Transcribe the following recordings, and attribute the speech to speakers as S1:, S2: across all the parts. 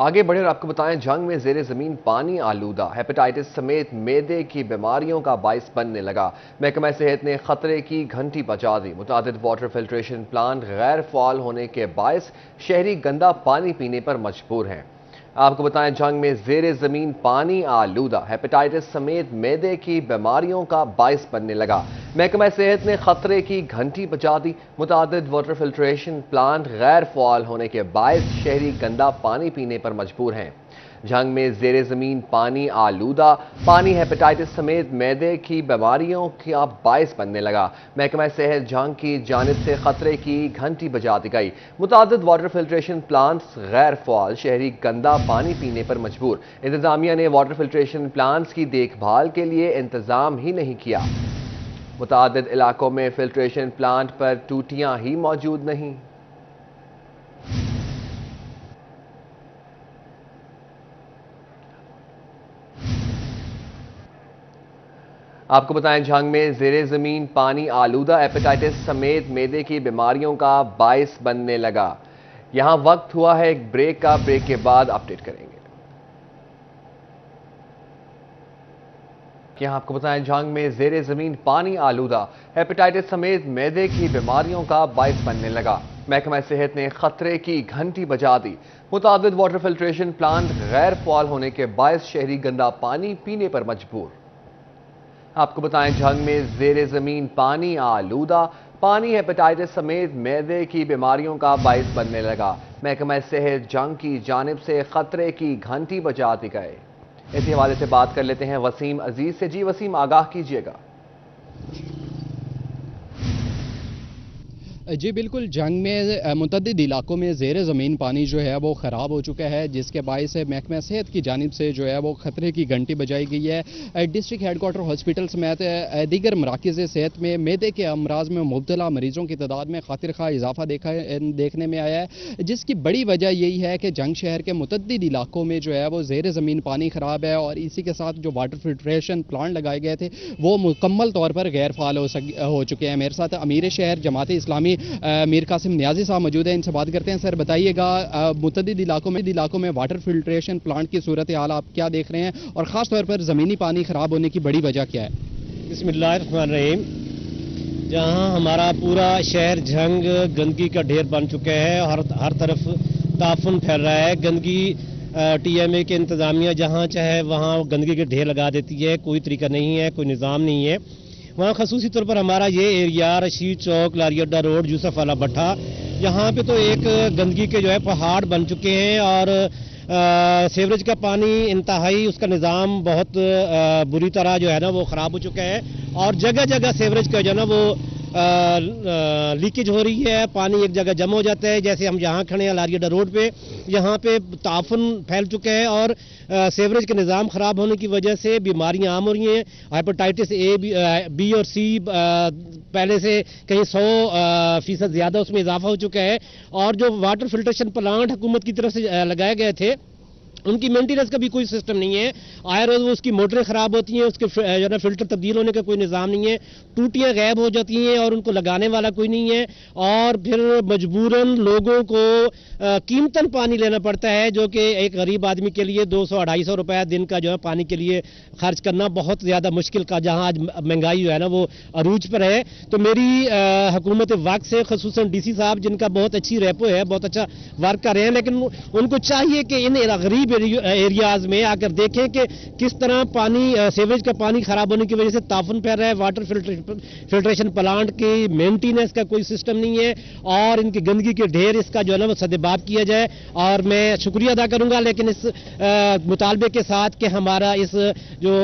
S1: آگے بڑھے اور آپ کو بتائیں جنگ میں زیر زمین پانی آلودہ ہیپاٹائٹس سمیت معدے کی بیماریوں کا باعث بننے لگا۔ محکمہ صحت نے خطرے کی گھنٹی بجا دی۔ متعدد واٹر فلٹریشن پلانٹ غیر فعال ہونے کے باعث شہری گندا پانی پینے پر مجبور ہیں۔ آپ کو بتائیں جنگ میں زیر زمین پانی آلودہ ہیپاٹائٹس سمیت معدے کی بیماریوں کا باعث بننے لگا۔ محکمہ صحت نے خطرے کی گھنٹی بجا دی۔ متعدد واٹر فلٹریشن پلانٹ غیر فعال ہونے کے باعث شہری گندا پانی پینے پر مجبور ہیں۔ جنگ میں زیر زمین پانی آلودہ پانی ہیپاٹائٹس سمیت معدے کی بیماریوں کا باعث بننے لگا۔ محکمہ صحت جنگ کی جانب سے خطرے کی گھنٹی بجا دی گئی۔ متعدد واٹر فلٹریشن پلانٹس غیر فعال، شہری گندا پانی پینے پر مجبور۔ انتظامیہ نے واٹر فلٹریشن پلانٹس کی دیکھ بھال کے لیے انتظام ہی نہیں کیا۔ متعدد علاقوں میں فلٹریشن پلانٹ پر ٹوٹیاں ہی موجود نہیں۔ آپ کو بتائیں جنگ میں زیر زمین پانی آلودہ ہیپاٹائٹس سمیت معدے کی بیماریوں کا باعث بننے لگا۔ یہاں وقت ہوا ہے ایک بریک کا، بریک کے بعد اپڈیٹ کریں گے۔ یہاں آپ کو بتائیں جنگ میں زیر زمین پانی آلودہ ہیپاٹائٹس سمیت معدے کی بیماریوں کا باعث بننے لگا۔ محکمہ صحت نے خطرے کی گھنٹی بجا دی۔ متعدد واٹر فلٹریشن پلانٹ غیر فعال ہونے کے باعث شہری گندا پانی پینے پر مجبور۔ آپ کو بتائیں جنگ میں زیر زمین پانی آلودہ پانی ہیپاٹائٹس سمیت معدے کی بیماریوں کا باعث بننے لگا۔ محکمہ صحت جنگ کی جانب سے خطرے کی گھنٹی بجا دی گئی۔ اسی حوالے سے بات کر لیتے ہیں وسیم عزیز سے۔ جی وسیم، آگاہ کیجیے گا۔
S2: جی بالکل، جنگ میں متعدد علاقوں میں زیر زمین پانی جو ہے وہ خراب ہو چکا ہے، جس کے باعث محکمہ صحت کی جانب سے جو ہے وہ خطرے کی گھنٹی بجائی گئی ہے۔ ڈسٹرکٹ ہیڈ کوارٹر ہاسپٹل سمیت دیگر مراکز صحت میں معدے کے امراض میں مبتلا مریضوں کی تعداد میں خاطر خواہ اضافہ دیکھنے میں آیا ہے، جس کی بڑی وجہ یہی ہے کہ جنگ شہر کے متعدد علاقوں میں جو ہے وہ زیر زمین پانی خراب ہے، اور اسی کے ساتھ جو واٹر فلٹریشن پلانٹ لگائے گئے تھے وہ مکمل طور پر غیر فعال ہو چکے ہیں۔ میرے ساتھ امیر شہر جماعت اسلامی میر قاسم نیازی صاحب موجود ہیں، ان سے بات کرتے ہیں۔ سر بتائیے گا، متعدد علاقوں میں واٹر فلٹریشن پلانٹ کی صورتحال آپ کیا دیکھ رہے ہیں، اور خاص طور پر زمینی پانی خراب ہونے کی بڑی وجہ کیا ہے؟
S3: بسم اللہ الرحمن الرحیم۔ جہاں ہمارا پورا شہر جنگ گندگی کا ڈھیر بن چکا ہے، ہر طرف تعفن پھیل رہا ہے، گندگی ٹی ایم اے کے انتظامیہ جہاں چاہے وہاں گندگی کے ڈھیر لگا دیتی ہے، کوئی طریقہ نہیں ہے، کوئی نظام نہیں ہے۔ وہاں خصوصی طور پر ہمارا یہ ایریا رشید چوک، لاری اڈا روڈ، یوسف والا بٹھا، یہاں پہ تو ایک گندگی کے جو ہے پہاڑ بن چکے ہیں، اور سیوریج کا پانی انتہائی اس کا نظام بہت بری طرح جو ہے نا وہ خراب ہو چکا ہے، اور جگہ جگہ سیوریج کا جو ہے نا وہ لیکیج ہو رہی ہے، پانی ایک جگہ جمع ہو جاتا ہے۔ جیسے ہم یہاں کھڑے ہیں لاری اڈا روڈ پہ، یہاں پہ تعفن پھیل چکا ہے، اور سیوریج کے نظام خراب ہونے کی وجہ سے بیماریاں عام ہو رہی ہیں۔ ہیپاٹائٹس اے، بی اور سی پہلے سے کہیں 100% زیادہ اس میں اضافہ ہو چکا ہے، اور جو واٹر فلٹریشن پلانٹ حکومت کی طرف سے لگائے گئے تھے ان کی مینٹیننس کا بھی کوئی سسٹم نہیں ہے۔ آئے روز وہ اس کی موٹریں خراب ہوتی ہیں، اس کے جو ہے فلٹر تبدیل ہونے کا کوئی نظام نہیں ہے، ٹوٹیاں غائب ہو جاتی ہیں اور ان کو لگانے والا کوئی نہیں ہے، اور پھر مجبوراً لوگوں کو قیمتاً پانی لینا پڑتا ہے، جو کہ ایک غریب آدمی کے لیے 200-250 روپے دن کا جو ہے پانی کے لیے خرچ کرنا بہت زیادہ مشکل کا، جہاں آج مہنگائی جو ہے نا وہ عروج پر ہے۔ تو میری حکومت وقت سے، خصوصاً ڈی سی صاحب جن کا بہت اچھی ریپو ہے، بہت اچھا ورک کر رہے ہیں، لیکن ان کو چاہیے کہ ان غریب ایریاز میں آ کر دیکھیں کہ کس طرح پانی، سیوریج کا پانی خراب ہونے کی وجہ سے تعفن پھیل رہا ہے، واٹر فلٹریشن پلانٹ کی مینٹیننس کا کوئی سسٹم نہیں ہے، اور ان کی گندگی کے ڈھیر اس کا جو ہے نا وہ سدباب کیا جائے۔ اور میں شکریہ ادا کروں گا، لیکن اس مطالبے کے ساتھ کہ ہمارا اس جو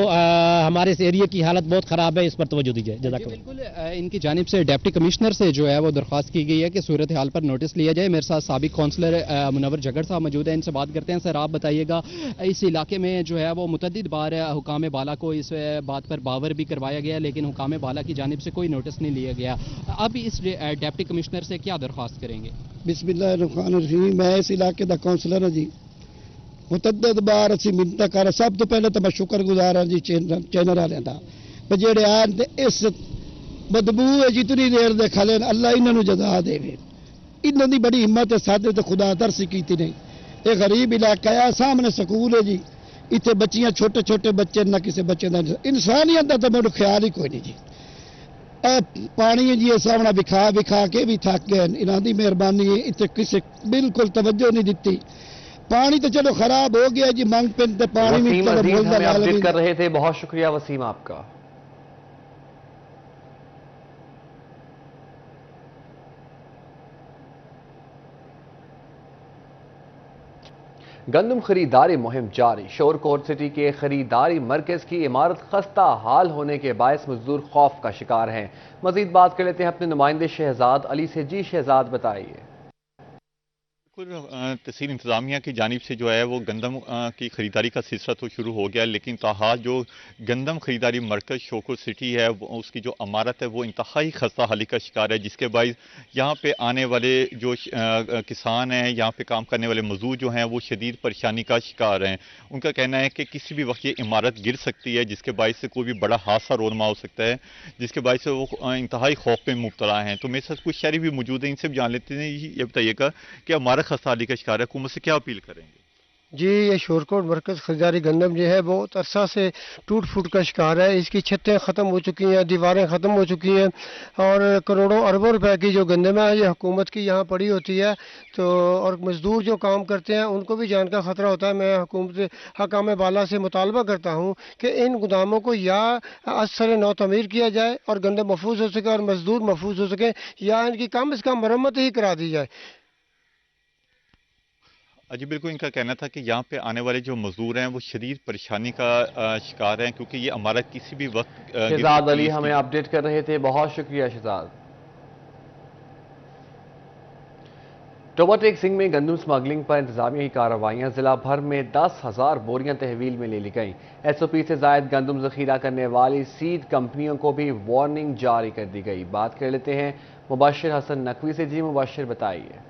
S3: ہمارے اس ایریا کی حالت بہت خراب ہے، اس پر توجہ دی جائے۔ جزاک اللہ۔
S2: بالکل، ان کی جانب سے ڈپٹی کمشنر سے جو ہے وہ درخواست کی گئی ہے کہ صورتحال پر نوٹس لیا جائے۔ میرے ساتھ سابق کونسلر منور جگڑ صاحب موجود ہیں، ان سے بات کرتے ہیں۔ سر آپ بتائیے گا، اس علاقے میں جو ہے وہ متعدد بار حکام بالا کو اس بات پر باور بھی کروایا گیا، لیکن حکام بالا کی جانب سے کوئی نوٹس نہیں لیا گیا۔ اب اس ڈپٹی کمشنر سے کیا درخواست کریں گے؟
S4: بسم اللہ الرحمن الرحیم۔ میں اس علاقے دا کونسلر ہوں جی، متعدد بار اسی منت کر، سب تو پہلے تو میں شکر گزار ہوں جی چینل والے دا، جڑے آن اس بدبو ہے جتنی دیر دے کھلے، اللہ انہوں نے جزا دے، انہوں دی بڑی ہمت ہے، سادے تو خدا ترسی کیتی نہیں۔ یہ غریب علاقہ ہے, سامنے سکول ہے جی, اتنے بچیاں چھوٹے چھوٹے بچے, نہ کسی بچے کا انسانیت کا تو میرے خیال ہی کوئی نہیں جی. پانی جی سامنا بکھا کے بھی تھک گئے, انہوں کی مہربانی ہے, اتنے کسی بالکل توجہ نہیں دیتی. پانی تو چلو خراب ہو گیا جی, منگ پن تے پانی بھی
S1: وسیم عزیز ہمیں اپڈیٹ کر رہے تھے, بہت شکریہ وسیم آپ کا. گندم خریداری مہم جاری, شور کوٹ سٹی کے خریداری مرکز کی عمارت خستہ حال ہونے کے باعث مزدور خوف کا شکار ہیں. مزید بات کر لیتے ہیں اپنے نمائندے شہزاد علی سے. جی شہزاد بتائیے.
S5: تحصیل انتظامیہ کی جانب سے جو ہے وہ گندم کی خریداری کا سلسلہ تو شروع ہو گیا, لیکن تاحال جو گندم خریداری مرکز شوکر سٹی ہے اس کی جو عمارت ہے وہ انتہائی خستہ حالی کا شکار ہے, جس کے باعث یہاں پہ آنے والے جو کسان ہیں, یہاں پہ کام کرنے والے مزدور جو ہیں وہ شدید پریشانی کا شکار ہیں. ان کا کہنا ہے کہ کسی بھی وقت یہ عمارت گر سکتی ہے, جس کے باعث سے کوئی بھی بڑا حادثہ رونما ہو سکتا ہے, جس کے باعث سے وہ انتہائی خوف میں مبتلا ہیں. تو میرے ساتھ کچھ شہری بھی موجود ہیں, ان سے بھی جان لیتے ہیں. یہ بتائیے گا کہ ہمارا خستہ حالی کا شکار ہے, حکومت سے کیا اپیل کریں گے؟
S6: جی, یہ شورکوٹ مرکز خریداری گندم جو ہے بہت عرصہ سے ٹوٹ پھوٹ کا شکار ہے. اس کی چھتیں ختم ہو چکی ہیں, دیواریں ختم ہو چکی ہیں, اور کروڑوں اربوں روپے کی جو گندم ہے یہ حکومت کی یہاں پڑی ہوتی ہے. تو اور مزدور جو کام کرتے ہیں ان کو بھی جان کا خطرہ ہوتا ہے. میں حکومت حکام بالا سے مطالبہ کرتا ہوں کہ ان گوداموں کو یا از سر نو تعمیر کیا جائے اور گندم محفوظ ہو سکے اور مزدور محفوظ ہو سکے, یا ان کی کم از کم مرمت ہی کرا دی جائے.
S5: جی بالکل, ان کا کہنا تھا کہ یہاں پہ آنے والے جو مزدور ہیں وہ شدید پریشانی کا شکار ہیں, کیونکہ یہ عمارت کسی بھی وقت
S1: شہزاد علی ہمیں اپڈیٹ کر رہے تھے, بہت شکریہ شہزاد. ٹوبہ ٹیک سنگھ میں گندم سمگلنگ پر انتظامیہ کی کارروائیاں, ضلع بھر میں 10,000 بوریاں تحویل میں لے لی گئیں. ایس او پی سے زائد گندم ذخیرہ کرنے والی سیڈ کمپنیوں کو بھی وارننگ جاری کر دی گئی. بات کر لیتے ہیں مبشر حسن نقوی سے. جی مبشر بتائیے.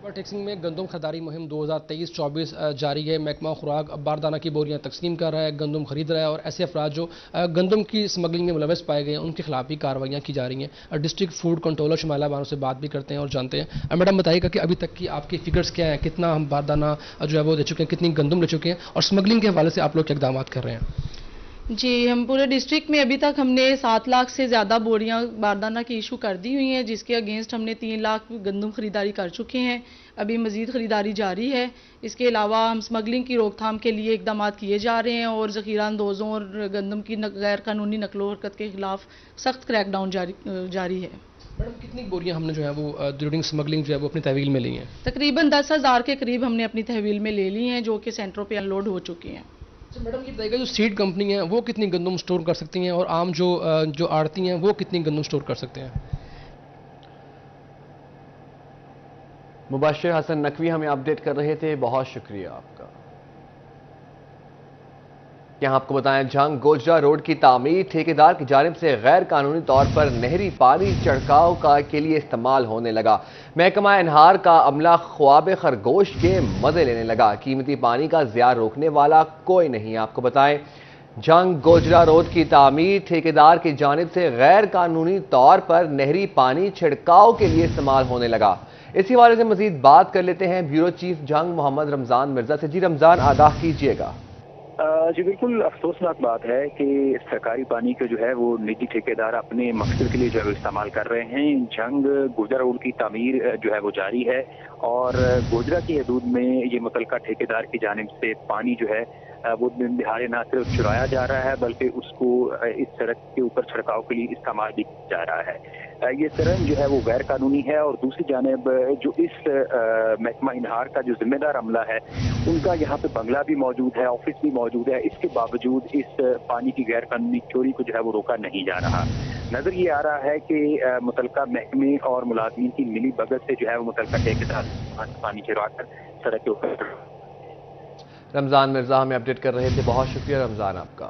S2: ٹیکسنگ میں گندم خریداری مہم 2023-24 جاری ہے. محکمہ خوراک باردانہ کی بوریاں تقسیم کر رہا ہے, گندم خرید رہا ہے, اور ایسے افراد جو گندم کی اسمگلنگ میں ملوث پائے گئے ہیں ان کے خلاف بھی کارروائیاں کی جا رہی ہیں. ڈسٹرکٹ فوڈ کنٹرولر شمالہ بانو سے بات بھی کرتے ہیں اور جانتے ہیں. میڈم بتائیے گا کہ ابھی تک کی آپ کی فگرز کیا ہیں, کتنا ہم باردانہ جو ہے وہ لے چکے ہیں, کتنی گندم لے چکے ہیں, اور اسمگلنگ کے حوالے سے آپ لوگ کیا اقدامات کر رہے ہیں؟
S7: جی, ہم پورے ڈسٹرکٹ میں ابھی تک ہم نے 7 لاکھ سے زیادہ بوریاں باردانہ کی ایشو کر دی ہوئی ہیں, جس کے اگینسٹ ہم نے 3 لاکھ گندم خریداری کر چکے ہیں. ابھی مزید خریداری جاری ہے. اس کے علاوہ ہم اسمگلنگ کی روک تھام کے لیے اقدامات کیے جا رہے ہیں, اور ذخیرہ اندوزوں اور گندم کی غیر قانونی نقل و حرکت کے خلاف سخت کریک ڈاؤن جاری ہے.
S2: میڈم کتنی بوریاں ہم نے جو ہے وہ ڈیورنگ اسمگلنگ جو ہے وہ اپنی تحویل میں لی ہیں؟
S7: تقریباً 10,000 کے قریب ہم نے اپنی تحویل میں لے لی ہیں, جو کہ سینٹروں پہ انلوڈ ہو چکی ہیں.
S2: میڈم یہ بتائیے گا جو سیڈ کمپنی ہیں وہ کتنی گندم سٹور کر سکتی ہیں, اور عام جو آڑتی ہیں وہ کتنی گندم سٹور کر سکتے ہیں؟
S1: مبشر حسن نقوی ہمیں اپڈیٹ کر رہے تھے, بہت شکریہ آپ کا. یہاں آپ کو بتائیں, جھنگ گوجرا روڈ کی تعمیر ٹھیکیدار کی جانب سے غیر قانونی طور پر نہری پانی چھڑکاؤ کے لیے استعمال ہونے لگا. محکمہ انہار کا عملہ خواب خرگوش کے مزے لینے لگا. قیمتی پانی کا ضیاع روکنے والا کوئی نہیں. آپ کو بتائیں, جھنگ گوجرا روڈ کی تعمیر ٹھیکیدار کی جانب سے غیر قانونی طور پر نہری پانی چھڑکاؤ کے لیے استعمال ہونے لگا. اسی حوالے سے مزید بات کر لیتے ہیں بیورو چیف جنگ محمد رمضان مرزا سے. جی رمضان, آگاہ کیجیے گا.
S8: جی بالکل افسوسناک بات ہے کہ سرکاری پانی کے جو ہے وہ نجی ٹھیکیدار اپنے مقصد کے لیے جو ہے استعمال کر رہے ہیں. جھنگ گوجرا روڈ کی تعمیر جو ہے وہ جاری ہے, اور گوجرا کی حدود میں یہ متعلقہ ٹھیکیدار کی جانب سے پانی جو ہے وہ دہاڑے نہ صرف چرایا جا رہا ہے بلکہ اس کو اس سڑک کے اوپر چھڑکاؤ کے لیے استعمال بھی کیا جا رہا ہے. یہ سرنگ جو ہے وہ غیر قانونی ہے, اور دوسری جانب جو اس محکمہ انہار کا جو ذمہ دار عملہ ہے ان کا یہاں پہ بنگلہ بھی موجود ہے, آفس بھی موجود ہے. اس کے باوجود اس پانی کی غیر قانونی چوری کو جو ہے وہ روکا نہیں جا رہا. نظر یہ آ رہا ہے کہ متعلقہ محکمے اور ملازمین کی ملی بھگت سے جو ہے وہ متعلقہ ٹھیکیدار پانی چرا کر سڑک کے اوپر.
S1: رمضان مرزا ہمیں اپڈیٹ کر رہے تھے, بہت شکریہ رمضان آپ کا.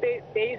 S9: 23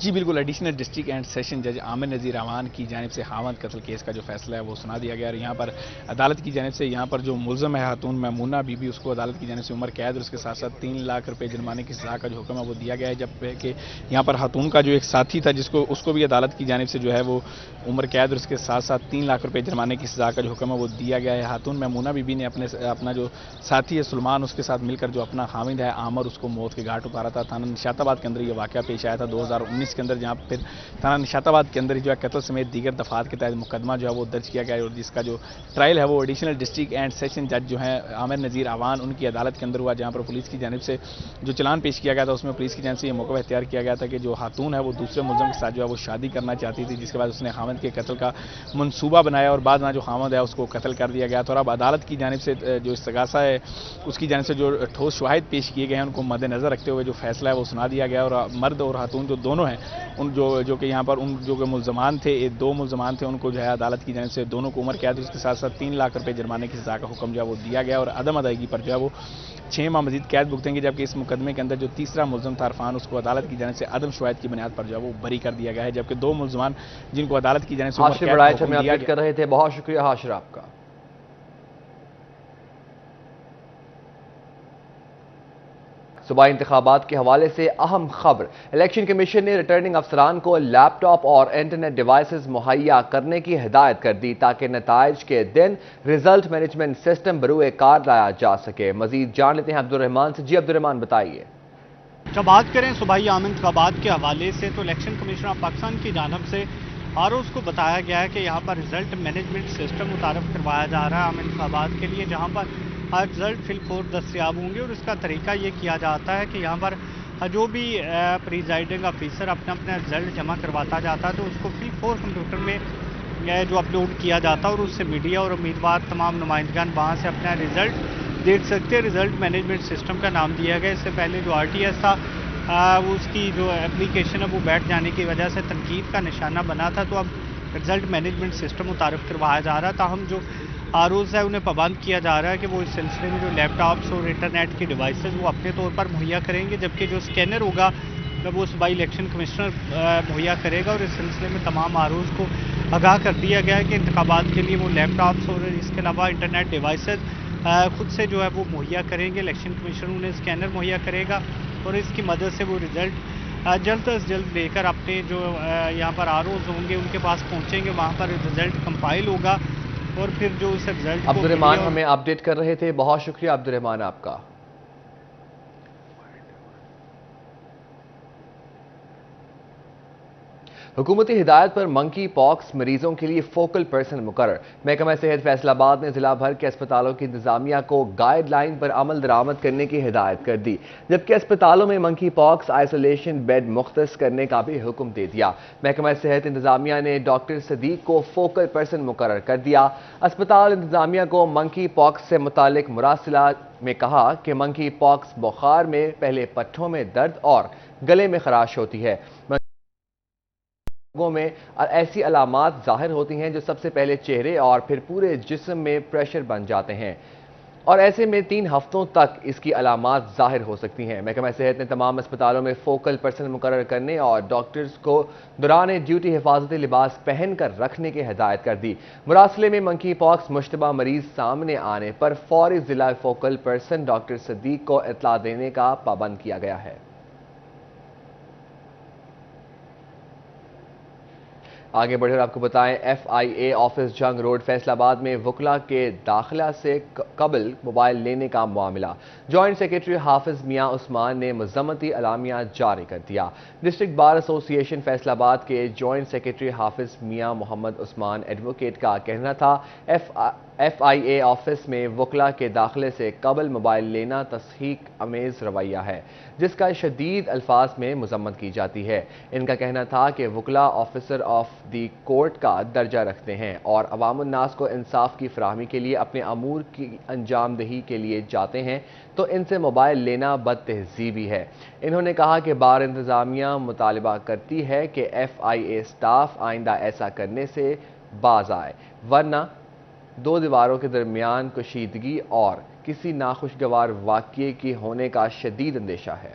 S10: جی بالکل، ایڈیشنل ڈسٹرکٹ اینڈ سیشن جج عامر نذیر اعوان کی جانب سے ہاوند قتل کیس کا جو فیصلہ ہے وہ سنا دیا گیا، اور یہاں پر عدالت کی جانب سے یہاں پر جو ملزم ہے خاتون میمونہ بی بی، اس کو عدالت کی جانب سے عمر قید اور اس کے ساتھ ساتھ 3 لاکھ روپے جرمانے کی سزا کا جو حکم ہے وہ دیا گیا ہے، جبکہ یہاں پر خاتون کا جو ایک ساتھی تھا اس کو بھی عدالت کی جانب سے جو ہے وہ عمر قید اور اس کے ساتھ ساتھ 3 لاکھ روپے جرمانے کی سزا کا جو حکم ہے وہ دیا گیا ہے۔ خاتون میمونہ بی بی نے اپنا جو ساتھی ہے سلمان، اس کے ساتھ مل کر جو اپنا خاوند ہے عامر، اس کو موت کے گھاٹ اتارا تھا۔ تھانہ نشاط آباد کے اندر یہ واقعہ پیش آیا تھا 2019 کے اندر، جہاں پھر تھانہ نشاط آباد کے اندر جو ہے قتل سمیت دیگر دفعات کے تحت مقدمہ جو ہے وہ درج کیا گیا، اور جس کا جو ٹرائل ہے وہ ایڈیشنل ڈسٹرکٹ اینڈ سیشن جج جو ہیں عامر نذیر اعوان ان کی عدالت کے اندر ہوا، جہاں پر پولیس کی جانب سے جو چلان پیش کیا گیا تھا اس میں پولیس کی جانب سے یہ موقع اختیار کیا گیا تھا کہ جو خاتون ہے وہ دوسرے ملزم کے ساتھ جو ہے وہ شادی کرنا چاہتی تھی، جس کے بعد اس نے خاوند کے قتل کا منصوبہ بنایا اور بعد میں جو خاوند ہے اس کو قتل کر دیا گیا تھا۔ اور اب عدالت کی جانب سے جو استغاثہ ہے اس کی جانب سے جو ٹھوس شواہد پیش کیے گئے ہیں ان کو مد نظر رکھتے ہوئے جو فیصلہ ہے وہ سنا دیا گیا، اور مرد اور خاتون جو دونوں ہیں ان جو کہ یہاں پر ان جو کہ ملزمان تھے، 2 ملزمان تھے، ان کو جو ہے عدالت کی جانب سے دونوں کو عمر قید اس کے ساتھ ساتھ 3 لاکھ روپے جرمانے کی سزا کا حکم جو ہے وہ دیا گیا، اور عدم ادائیگی پر جو ہے وہ 6 ماہ مزید قید بھگتیں گے، جبکہ اس مقدمے کے اندر جو تیسرا ملزم تھا عرفان، اس کو عدالت کی جانب سے عدم شواہد کی بنیاد پر جو ہے وہ بری کر دیا گیا ہے، جبکہ 2 ملزمان جن کو عدالت کی جانب سے
S1: ہاشم بڑائچ ہمیں اپڈیٹ کر رہے تھے، بہت شکریہ ہاشر آپ کا۔ صوبائی انتخابات کے حوالے سے اہم خبر، الیکشن کمیشن نے ریٹرننگ افسران کو لیپ ٹاپ اور انٹرنیٹ ڈیوائسز مہیا کرنے کی ہدایت کر دی تاکہ نتائج کے دن ریزلٹ مینجمنٹ سسٹم بروئے کار لایا جا سکے۔ مزید جان لیتے ہیں عبدالرحمان سے۔ جی عبدالرحمان بتائیے۔
S11: جب بات کریں صوبائی عام انتخابات کے حوالے سے تو الیکشن کمیشن آف پاکستان کی جانب سے ROs کو بتایا گیا ہے کہ یہاں پر ریزلٹ مینجمنٹ سسٹم متعارف کروایا جا رہا ہے عام انتخابات کے لیے، جہاں پر رزلٹ فی الفور دستیاب ہوں گے، اور اس کا طریقہ یہ کیا جاتا ہے کہ یہاں پر جو بھی پریزائڈنگ آفیسر اپنا رزلٹ جمع کرواتا جاتا ہے تو اس کو فی الفور کمپیوٹر میں جو اپلوڈ کیا جاتا ہے، اور اس سے میڈیا اور امیدوار تمام نمائندگان وہاں سے اپنا رزلٹ دیکھ سکتے ہیں۔ رزلٹ مینجمنٹ سسٹم کا نام دیا گیا، اس سے پہلے جو RTS تھا وہ اس کی جو اپلیکیشن ہے وہ بیٹھ جانے کی وجہ سے تنقید کا نشانہ بنا تھا، تو اب رزلٹ مینجمنٹ سسٹم متعارف کروایا جا رہا ہے۔ تاہم جو ROs ہے انہیں پابند کیا جا رہا ہے کہ وہ اس سلسلے میں جو لیپ ٹاپس اور انٹرنیٹ کی ڈیوائسز وہ اپنے طور پر مہیا کریں گے، جبکہ جو اسکینر ہوگا وہ صوبائی الیکشن کمشنر مہیا کرے گا، اور اس سلسلے میں تمام ROs کو آگاہ کر دیا گیا ہے کہ انتخابات کے لیے وہ لیپ ٹاپس اور اس کے علاوہ انٹرنیٹ ڈیوائسز خود سے جو ہے وہ مہیا کریں گے۔ الیکشن کمیشن انہیں اسکینر مہیا کرے گا، اور اس کی مدد سے وہ رزلٹ جلد از جلد لے کر اپنے جو یہاں پر ROs ہوں گے ان کے پاس پہنچیں گے، وہاں پر رزلٹ کمپائل ہوگا، اور پھر جو اس رزلٹ
S1: عبدالرحمان ہمیں اپڈیٹ کر رہے تھے، بہت شکریہ عبدالرحمان آپ کا۔ حکومتی ہدایت پر منکی پاکس مریضوں کے لیے فوکل پرسن مقرر۔ محکمہ صحت فیصل آباد نے ضلع بھر کے اسپتالوں کی انتظامیہ کو گائیڈ لائن پر عمل درآمد کرنے کی ہدایت کر دی، جبکہ اسپتالوں میں منکی پاکس آئسولیشن بیڈ مختص کرنے کا بھی حکم دے دیا۔ محکمہ صحت انتظامیہ نے ڈاکٹر صدیق کو فوکل پرسن مقرر کر دیا۔ اسپتال انتظامیہ کو منکی پاکس سے متعلق مراسلہ میں کہا کہ منکی پاکس بخار میں پہلے پٹھوں میں درد اور گلے میں خراش ہوتی ہے۔ لوگوں میں ایسی علامات ظاہر ہوتی ہیں جو سب سے پہلے چہرے اور پھر پورے جسم میں پریشر بن جاتے ہیں، اور ایسے میں 3 ہفتوں تک اس کی علامات ظاہر ہو سکتی ہیں۔ محکمہ صحت نے تمام اسپتالوں میں فوکل پرسن مقرر کرنے اور ڈاکٹرز کو دوران ڈیوٹی حفاظتی لباس پہن کر رکھنے کی ہدایت کر دی۔ مراسلے میں منکی پاکس مشتبہ مریض سامنے آنے پر فوری ضلع فوکل پرسن ڈاکٹر صدیق کو اطلاع دینے کا پابند کیا گیا ہے۔ آگے بڑھے اور آپ کو بتائیں، FIA آفس جنگ روڈ فیصل آباد میں وکلا کے داخلہ سے قبل موبائل لینے کا معاملہ۔ جوائنٹ سیکرٹری حافظ میاں عثمان نے مذمتی اعلامیہ جاری کر دیا۔ ڈسٹرکٹ بار ایسوسی ایشن فیصل آباد کے جوائنٹ سیکرٹری حافظ میاں محمد عثمان ایڈوکیٹ کا کہنا تھا FIA آفس میں وکلا کے داخلے سے قبل موبائل لینا تضحیک امیز رویہ ہے، جس کا شدید الفاظ میں مذمت کی جاتی ہے۔ ان کا کہنا تھا کہ وکلا آفیسر آف دی کورٹ کا درجہ رکھتے ہیں اور عوام الناس کو انصاف کی فراہمی کے لیے اپنے امور کی انجام دہی کے لیے جاتے ہیں، تو ان سے موبائل لینا بد تہذیبی ہے۔ انہوں نے کہا کہ بار انتظامیہ مطالبہ کرتی ہے کہ FIA سٹاف آئندہ ایسا کرنے سے باز آئے، ورنہ 2 دیواروں کے درمیان کشیدگی اور کسی ناخوشگوار واقعے کی ہونے کا شدید اندیشہ ہے۔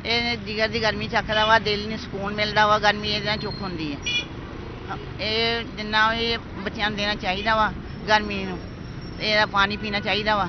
S12: ਇਹ ਜਿਗਰ ਦੀ ਗਰਮੀ ਚੱਕਦਾ ਵਾ, ਦਿਲ ਨੂੰ ਸਕੂਨ ਮਿਲਦਾ ਵਾ, ਗਰਮੀ ਇਹਦੇ ਨਾਲ ਚੁੱਕ ਹੁੰਦੀ ਹੈ। ਇਹ ਜਿੰਨਾ ਇਹ ਬੱਚਿਆਂ ਨੂੰ ਦੇਣਾ ਚਾਹੀਦਾ ਵਾ ਗਰਮੀ ਨੂੰ, ਇਹਦਾ ਪਾਣੀ ਪੀਣਾ ਚਾਹੀਦਾ ਵਾ,